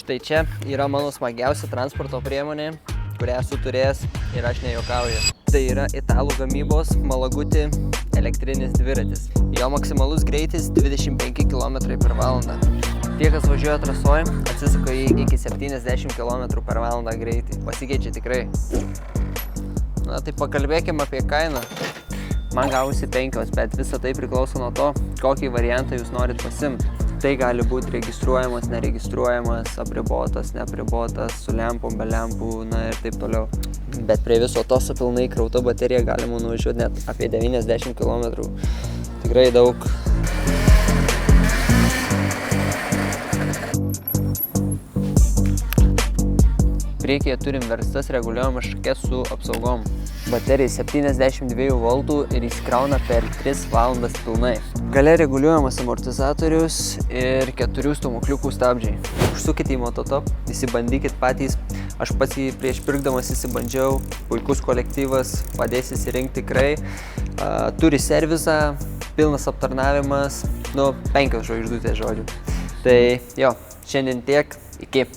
Štai čia yra mano smagiausia transporto priemonė, kurią esu turėjęs ir aš nejuokauju. Tai yra italų gamybos Malaguti elektrinis dviratis. Jo maksimalus greitis 25 km/h. Tie, kas važiuoja trasoje, atsisuka jį iki 70 km/h greitį. Pasikeičia tikrai. Na, tai pakalbėkime apie kainą. Man gavosi 5, bet visa tai priklauso nuo to, kokį variantą jūs norit pasimti. Tai gali būti registruojamas, neregistruojamas, apribotas, neapribotas, su lempom, be lempų, na ir taip toliau. Bet prie viso to su pilnai krauta baterija galima nuvažiuoti net apie 90 km. Tikrai daug. Priekyje turim verstas reguliuojamas šakes su apsaugom. Baterija 72 V ir įsikrauna per 3 valandas pilnai. Gale reguliuojamas amortizatorius ir 4 stūmokliukų stabdžiai. Užsukite į Mototop, įsibandykit patys. Aš pats jį prieš pirkdamas įsibandžiau. Puikus kolektyvas, padės įsirinkti tikrai. Turi servizą, pilnas aptarnavimas, 5 žvaigždutės žodžių. Tai jo, šiandien tiek, iki.